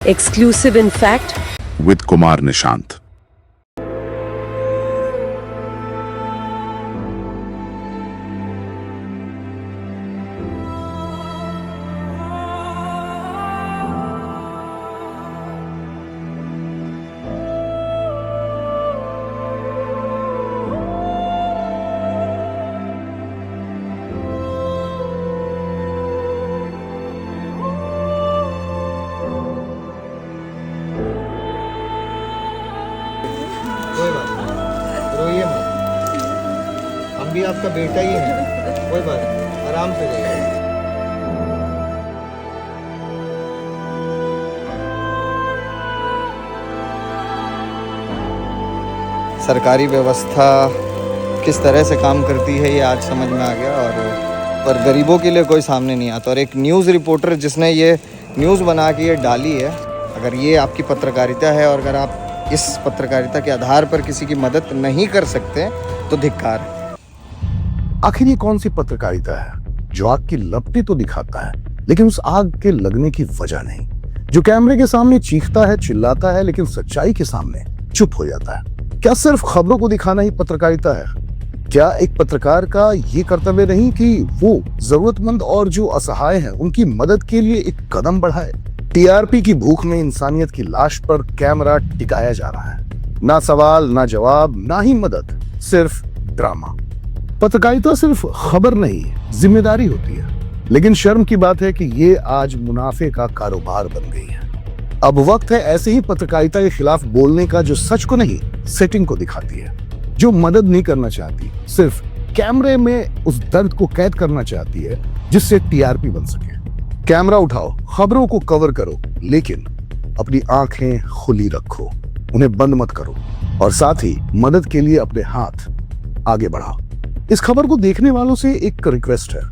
Exclusive in fact with Kumar Nishant. कोई बात नहीं, रोइए मत। हम भी आपका बेटा ही हैं। कोई बात नहीं, आराम से रहिए। सरकारी व्यवस्था किस तरह से काम करती है ये आज समझ में आ गया। और पर गरीबों के लिए कोई सामने नहीं आता। और एक न्यूज़ रिपोर्टर जिसने ये न्यूज़ बना के ये डाली है, अगर ये आपकी पत्रकारिता है और अगर आप इस पत्रकारिता के आधार पर किसी की मदद नहीं कर सकते तो धिक्कार है। आखिर ये कौन सी पत्रकारिता है जो आग की लपटें तो दिखाता है लेकिन उस आग के लगने की वजह नहीं, जो कैमरे के सामने चीखता है, चिल्लाता है लेकिन सच्चाई के सामने चुप हो जाता है। क्या सिर्फ खबरों को दिखाना ही पत्रकारिता है? क्या एक पत्रकार का ये कर्तव्य नहीं कि वो जरूरतमंद और जो असहाय हैं उनकी मदद के लिए एक कदम बढ़ाए? टीआरपी की भूख में इंसानियत की लाश पर कैमरा टिकाया जा रहा है। ना सवाल, ना जवाब, ना ही मदद, सिर्फ ड्रामा। पत्रकारिता सिर्फ खबर नहीं, जिम्मेदारी होती है। लेकिन शर्म की बात है कि ये आज मुनाफे का कारोबार बन गई है। अब वक्त है ऐसे ही पत्रकारिता के खिलाफ बोलने का जो सच को नहीं, सेटिंग को दिखाती है, जो मदद नहीं करना चाहती, सिर्फ कैमरे में उस दर्द को कैद करना चाहती है जिससे टीआरपी बन सके। कैमरा उठाओ, खबरों को कवर करो, लेकिन अपनी आंखें खुली रखो, उन्हें बंद मत करो और साथ ही मदद के लिए अपने हाथ आगे बढ़ाओ। इस खबर को देखने वालों से एक रिक्वेस्ट है,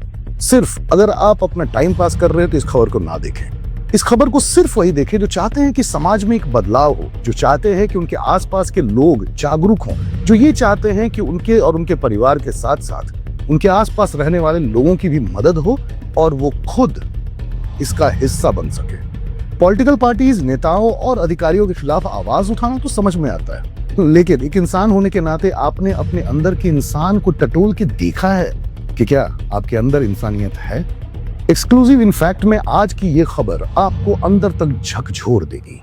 सिर्फ अगर आप अपना टाइम पास कर रहे हो तो इस खबर को ना देखें। इस खबर को सिर्फ वही देखें जो चाहते हैं कि समाज में एक बदलाव हो, जो चाहते हैं कि उनके आसपास के लोग जागरूक हों, जो ये चाहते हैं कि उनके और उनके परिवार के साथ साथ उनके आसपास रहने वाले लोगों की भी मदद हो और वो खुद इसका हिस्सा बन सके। पॉलिटिकल पार्टीज, नेताओं और अधिकारियों के खिलाफ आवाज उठाना तो समझ में आता है, लेकिन एक इंसान होने के नाते आपने अपने अंदर के इंसान को टटोल के देखा है कि क्या आपके अंदर इंसानियत है? एक्सक्लूसिव इनफैक्ट में आज की ये खबर आपको अंदर तक झकझोर देगी।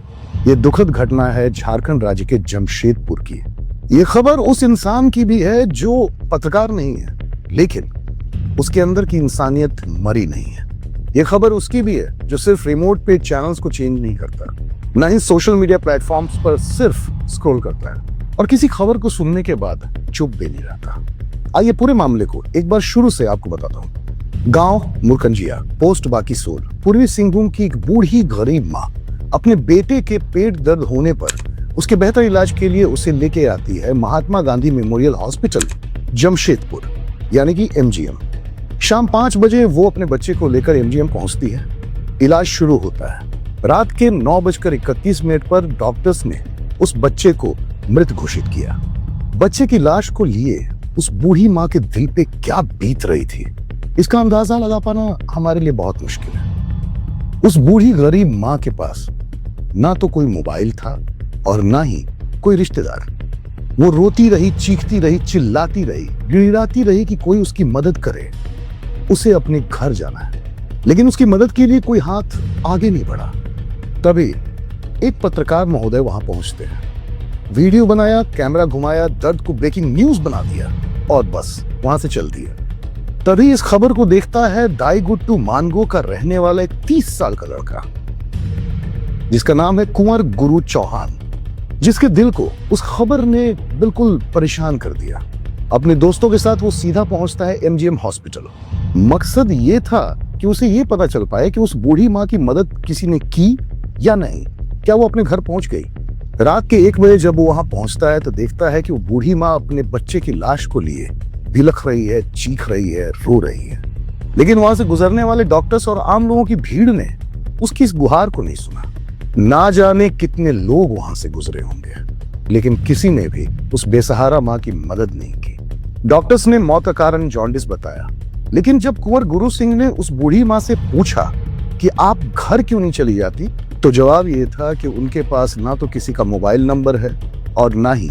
ये दुखद घटना है झारखंड राज्य के जमशेदपुर की। ये खबर उस इंसान की भी है जो पत्रकार नहीं है, लेकिन उसके अंदर की इंसानियत मरी नहीं है। ये खबर उसकी भी है जो सिर्फ रिमोट पे चैनल्स को चेंज नहीं करता, ना ही सोशल मीडिया प्लेटफॉर्म्स पर सिर्फ स्क्रॉल करता है और किसी खबर को सुनने के बाद चुप भी नहीं रहता। आइए पूरे मामले को एक बार शुरू से आपको बताता हूँ। गांव मुरकंजिया, पोस्ट बाकीसोल, पूर्वी सिंहभूम की एक बूढ़ी गरीब माँ अपने बेटे के पेट दर्द होने पर उसके बेहतर इलाज के लिए उसे लेके आती है महात्मा गांधी मेमोरियल हॉस्पिटल जमशेदपुर, यानी कि एमजीएम। शाम 5 बजे वो अपने बच्चे को लेकर एमजीएम पहुंचती है। इलाज शुरू होता है। रात के 9:31 पर डॉक्टर्स ने उस बच्चे को मृत घोषित किया। बच्चे की लाश को लिए उस बूढ़ी माँ के दिल पे क्या बीत रही थी, इसका अंदाजा लगा पाना हमारे लिए बहुत मुश्किल है। उस बूढ़ी गरीब माँ के पास ना तो कोई मोबाइल था और ना ही कोई रिश्तेदार। वो रोती रही, चीखती रही, चिल्लाती रही, गिड़गिड़ाती रही कि कोई उसकी मदद करे, उसे अपने घर जाना है, लेकिन उसकी मदद के लिए कोई हाथ आगे नहीं बढ़ा। तभी एक पत्रकार महोदय वहां पहुंचते हैं। वीडियो बनाया, कैमरा घुमाया, दर्द को ब्रेकिंग न्यूज बना दिया और बस वहां से चल दिया। तभी इस खबर को देखता है दाईगुट्टू मानगो का रहने वाला एक 30 साल का लड़का, जिसका नाम है कुंवर गुरु चौहान, जिसके दिल को उस खबर ने बिल्कुल परेशान कर दिया। अपने दोस्तों के साथ वो सीधा पहुंचता है एमजीएम हॉस्पिटल। मकसद ये था कि उसे ये पता चल पाए कि उस बूढ़ी माँ की मदद किसी ने की या नहीं, क्या वो अपने घर पहुंच गई। रात के 1 बजे जब वो वहां पहुंचता है तो देखता है कि वो बूढ़ी माँ अपने बच्चे की लाश को लिए बिलख रही है, चीख रही है, रो रही है। लेकिन वहां से गुजरने वाले डॉक्टर्स और आम लोगों की भीड़ ने उसकी इस गुहार को नहीं सुना। ना जाने कितने लोग वहां से गुजरे होंगे, लेकिन किसी ने भी उस बेसहारा माँ की मदद नहीं की। डॉक्टर्स ने मौत का कारण जॉन्डिस बताया, लेकिन जब कुंवर गुरु सिंह ने उस बूढ़ी माँ से पूछा कि आप घर क्यों नहीं चली जाती, तो जवाब ये था कि उनके पास ना तो किसी का मोबाइल नंबर है और ना ही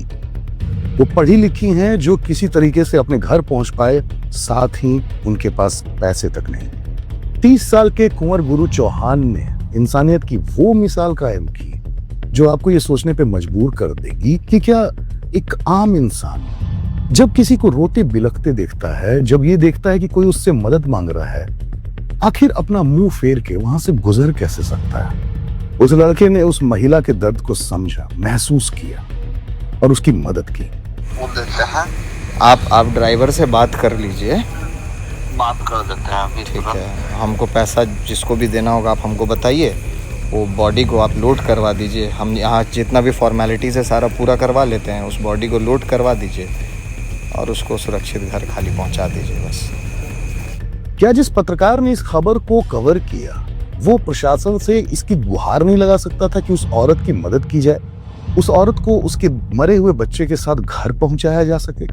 वो पढ़ी लिखी हैं जो किसी तरीके से अपने घर पहुंच पाए, साथ ही उनके पास पैसे तक नहीं। 30 साल के कुंवर गुरु चौहान ने इंसानियत की वो मिसाल कायम की जो आपको ये सोचने पे मजबूर कर देगी कि क्या एक आम इंसान जब किसी को रोते बिलखते देखता है, जब ये देखता है कि कोई उससे मदद मांग रहा है, आखिर अपना मुंह फेर के वहां से गुजर कैसे सकता है। उस लड़के ने उस महिला के दर्द को समझा, महसूस किया और उसकी मदद की। बोल देते हैं आप ड्राइवर से बात कर लीजिए, बात कर देते हैं अभी। ठीक है। हमको पैसा जिसको भी देना होगा आप हमको बताइए, वो बॉडी को आप लोड करवा दीजिए। हम यहाँ जितना भी फॉर्मेलिटीज़ है सारा पूरा करवा लेते हैं। उस बॉडी को लोड करवा दीजिए और उसको सुरक्षित घर खाली पहुँचा दीजिए बस। क्या जिस पत्रकार ने इस खबर को कवर किया वो प्रशासन से इसकी गुहार नहीं लगा सकता था कि उस औरत की मदद की जाए, उस औरत को उसके मरे हुए बच्चे के साथ घर पहुंचाया जा सके?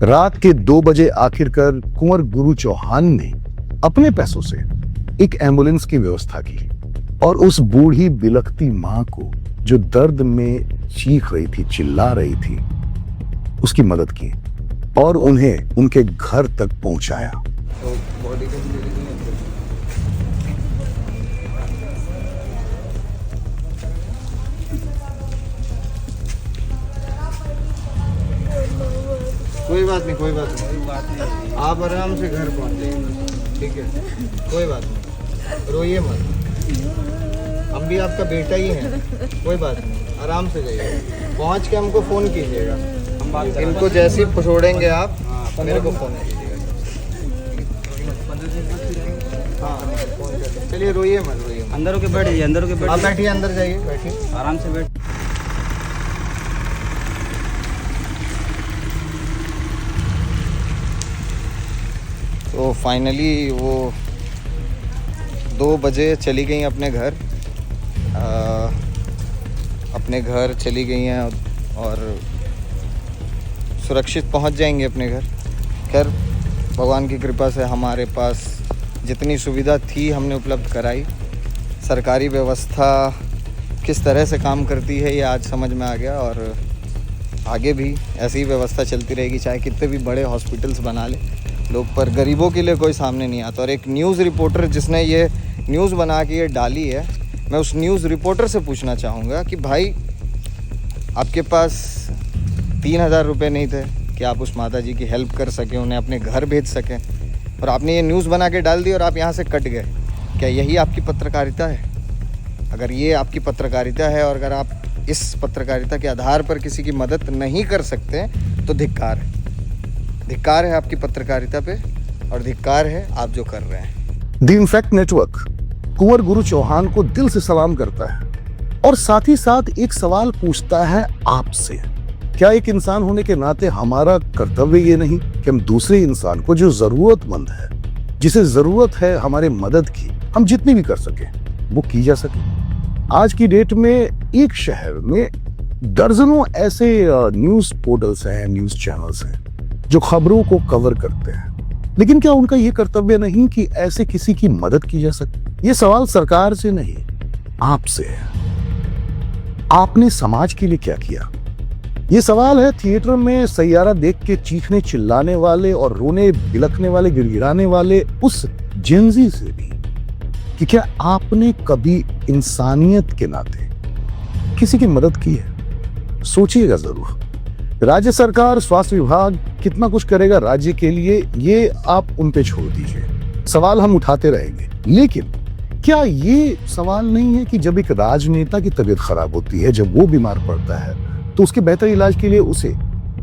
रात के 2 बजे आखिरकार कुंवर गुरु चौहान ने अपने पैसों से एक एम्बुलेंस की व्यवस्था की और उस बूढ़ी बिलखती मां को जो दर्द में चीख रही थी, चिल्ला रही थी, उसकी मदद की और उन्हें उनके घर तक पहुंचाया। तो बॉडी को कोई बात नहीं, आप आराम से घर पहुंच जाइए, ठीक है? कोई बात नहीं, रोइए मत, हम भी आपका बेटा ही हैं। कोई बात नहीं, आराम से जाइए, पहुंच के हमको फ़ोन कीजिएगा। इनको जैसे ही छोड़ेंगे आप मेरे को फ़ोन कीजिएगा। हाँ फ़ोन कर, चलिए रोइए मत, अंदर होके बैठ जाइए, अंदर होके आप बैठिए, अंदर जाइए, बैठिए आराम से बैठ। तो फाइनली वो 2 बजे चली गई अपने घर, चली गई हैं और सुरक्षित पहुंच जाएंगे अपने घर। खैर भगवान की कृपा से हमारे पास जितनी सुविधा थी हमने उपलब्ध कराई। सरकारी व्यवस्था किस तरह से काम करती है ये आज समझ में आ गया और आगे भी ऐसी ही व्यवस्था चलती रहेगी, चाहे कितने भी बड़े हॉस्पिटल्स बना ले लोग, पर गरीबों के लिए कोई सामने नहीं आता। और एक न्यूज़ रिपोर्टर जिसने ये न्यूज़ बना के ये डाली है, मैं उस न्यूज़ रिपोर्टर से पूछना चाहूँगा कि भाई आपके पास 3000 रुपये नहीं थे कि आप उस माता जी की हेल्प कर सकें, उन्हें अपने घर भेज सकें, और आपने ये न्यूज़ बना के डाल दी और आप यहाँ से कट गए। क्या यही आपकी पत्रकारिता है? अगर ये आपकी पत्रकारिता है और अगर आप इस पत्रकारिता के आधार पर किसी की मदद नहीं कर सकते तो धिक्कार है। धिक्कार है आपकी पत्रकारिता पे और धिक्कार है आप जो कर रहे हैं। द इम्पैक्ट नेटवर्क कुंवर गुरु चौहान को दिल से सलाम करता है और साथ ही साथ एक सवाल पूछता है आपसे। क्या एक इंसान होने के नाते हमारा कर्तव्य ये नहीं कि हम दूसरे इंसान को जो जरूरतमंद है, जिसे जरूरत है हमारे मदद की, हम जितनी भी कर सके वो की जा सके? आज की डेट में एक शहर में दर्जनों ऐसे न्यूज पोर्टल्स हैं, न्यूज चैनल्स हैं जो खबरों को कवर करते हैं, लेकिन क्या उनका यह कर्तव्य नहीं कि ऐसे किसी की मदद की जा सके? ये सवाल सरकार से नहीं, आपसे है। आपने समाज के लिए क्या किया? ये सवाल है थिएटर में सैयारा देख के चीखने चिल्लाने वाले और रोने बिलखने वाले, गिड़गिड़ाने वाले उस जेनजी से भी कि क्या आपने कभी इंसानियत के नाते किसी की मदद की है? सोचिएगा जरूर। राज्य सरकार, स्वास्थ्य विभाग कितना कुछ करेगा राज्य के लिए, ये आप उन पे छोड़ दीजिए। सवाल हम उठाते रहेंगे, लेकिन क्या ये सवाल नहीं है कि जब एक राजनेता की तबीयत खराब होती है, जब वो बीमार पड़ता है, तो उसके बेहतर इलाज के लिए उसे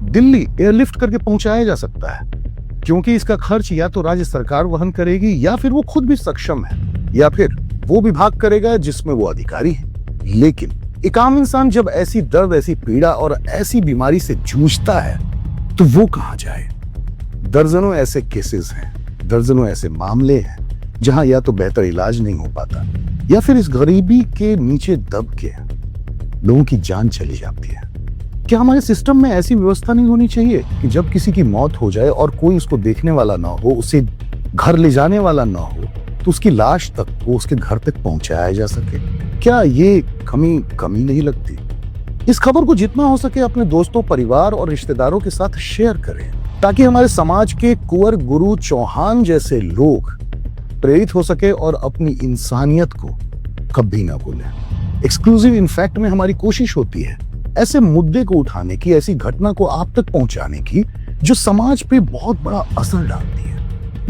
दिल्ली एयरलिफ्ट करके पहुंचाया जा सकता है, क्योंकि इसका खर्च या तो राज्य सरकार वहन करेगी या फिर वो खुद भी सक्षम है या फिर वो विभाग करेगा जिसमें वो अधिकारी है। लेकिन एक आम इंसान जब ऐसी दर्द, ऐसी पीड़ा और ऐसी बीमारी से जूझता है तो वो कहां जाए? दर्जनों ऐसे केसेस हैं, दर्जनों ऐसे मामले हैं जहां या तो बेहतर इलाज नहीं हो पाता या फिर इस गरीबी के नीचे दब के लोगों की जान चली जाती है। क्या हमारे सिस्टम में ऐसी व्यवस्था नहीं होनी चाहिए कि जब किसी की मौत हो जाए और कोई उसको देखने वाला ना हो, उसे घर ले जाने वाला ना हो, तो उसकी लाश तक को उसके घर तक पहुंचाया जा सके? क्या ये कमी नहीं लगती? इस खबर को जितना हो सके अपने दोस्तों, परिवार और रिश्तेदारों के साथ शेयर करें, ताकि हमारे समाज के कुंवर गुरु चौहान जैसे लोग प्रेरित हो सके और अपनी इंसानियत को कभी ना भूलें। एक्सक्लूसिव इनफैक्ट में हमारी कोशिश होती है ऐसे मुद्दे को उठाने की, ऐसी घटना को आप तक पहुंचाने की जो समाज पे बहुत बड़ा असर डालती है।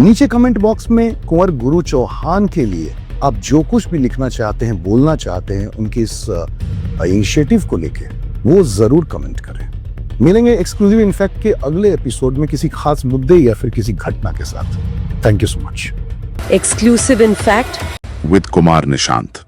नीचे कमेंट बॉक्स में कुंवर गुरु चौहान के लिए आप जो कुछ भी लिखना चाहते हैं, बोलना चाहते हैं उनकी इस इनिशिएटिव को लेके, वो जरूर कमेंट करें। मिलेंगे एक्सक्लूसिव इनफैक्ट के अगले एपिसोड में किसी खास मुद्दे या फिर किसी घटना के साथ। Thank you so much. Exclusive in fact with Kumar Nishant.